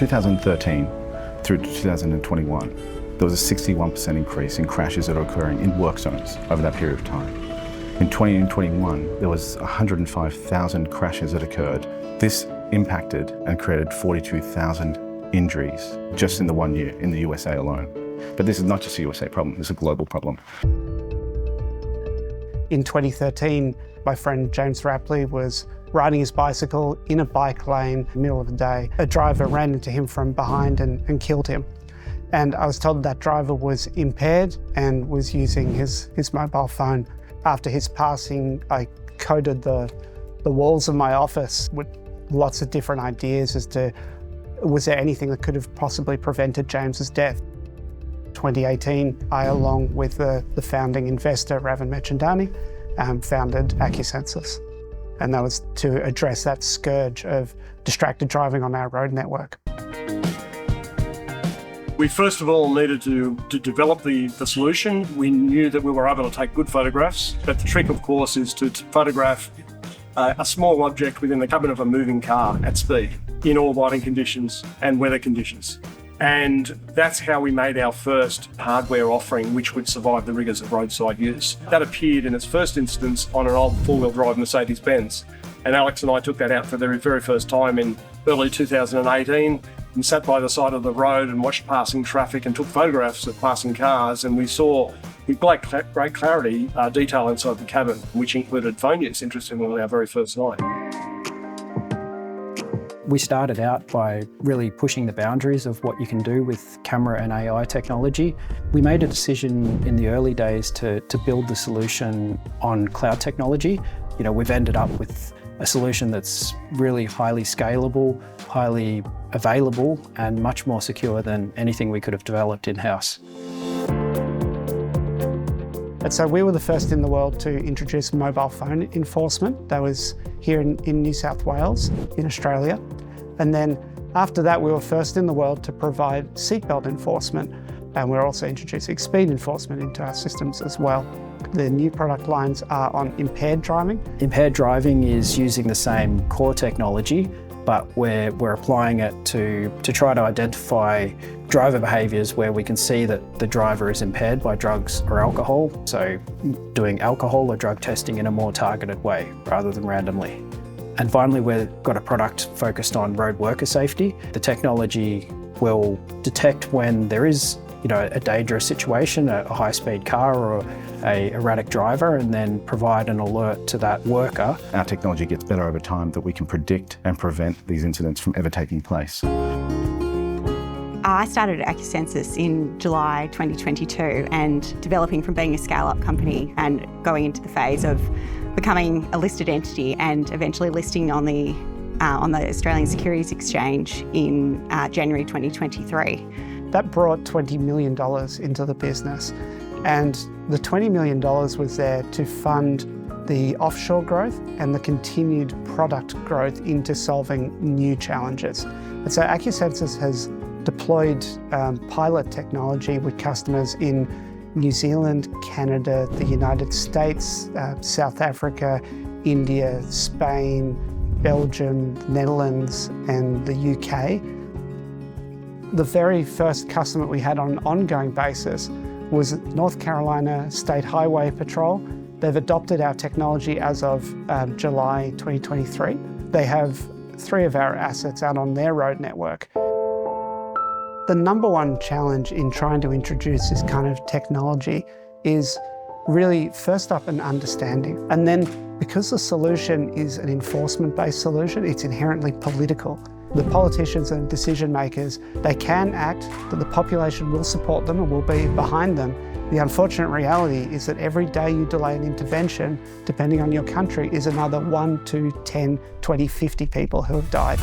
2013 through to 2021, there was a 61% increase in crashes that are occurring in work zones over that period of time. In 2021, there was 105,000 crashes that occurred. This impacted and created 42,000 injuries just in the 1 year in the USA alone. But this is not just a USA problem, this is a global problem. In 2013, my friend James Rapley was riding his bicycle in a bike lane in the middle of the day. A driver ran into him from behind and killed him. And I was told that driver was impaired and was using his mobile phone. After his passing, I coded the walls of my office with lots of different ideas as to, was there anything that could have possibly prevented James's death? 2018, I, along with the founding investor, Ravan Merchandani, founded Acusensus. And that was to address that scourge of distracted driving on our road network. We first of all needed to develop the solution. We knew that we were able to take good photographs, but the trick, of course, is to photograph a small object within the cabin of a moving car at speed in all lighting conditions and weather conditions. And that's how we made our first hardware offering, which would survive the rigours of roadside use. That appeared in its first instance on an old four-wheel drive Mercedes-Benz. And Alex and I took that out for the very first time in early 2018 and sat by the side of the road and watched passing traffic and took photographs of passing cars. And we saw with great clarity detail inside the cabin, which included phone use, interestingly, on our very first night. We started out by really pushing the boundaries of what you can do with camera and AI technology. We made a decision in the early days to build the solution on cloud technology. You know, we've ended up with a solution that's really highly scalable, highly available, and much more secure than anything we could have developed in-house. And so we were the first in the world to introduce mobile phone enforcement. That was here in New South Wales, in Australia. And then after that, we were first in the world to provide seatbelt enforcement. And we're also introducing speed enforcement into our systems as well. The new product lines are on impaired driving. Impaired driving is using the same core technology, but we're applying it to try to identify driver behaviours where we can see that the driver is impaired by drugs or alcohol. So doing alcohol or drug testing in a more targeted way rather than randomly. And finally, we've got a product focused on road worker safety. The technology will detect when there is a dangerous situation, a high-speed car or an erratic driver, and then provide an alert to that worker. Our technology gets better over time that we can predict and prevent these incidents from ever taking place. I started at Acusensus in July 2022 and developing from being a scale-up company and going into the phase of becoming a listed entity and eventually listing on the Australian Securities Exchange in January 2023. That brought $20 million into the business, and the $20 million was there to fund the offshore growth and the continued product growth into solving new challenges. And so Acusensus has deployed pilot technology with customers in New Zealand, Canada, the United States, South Africa, India, Spain, Belgium, Netherlands, and the UK. The very first customer we had on an ongoing basis was North Carolina State Highway Patrol. They've adopted our technology as of July 2023. They have 3 of our assets out on their road network. The number one challenge in trying to introduce this kind of technology is really, first up, an understanding. And then, because the solution is an enforcement-based solution, it's inherently political. The politicians and decision makers, they can act, that the population will support them and will be behind them. The unfortunate reality is that every day you delay an intervention, depending on your country, is another 1, 2, 10, 20, 50 people who have died.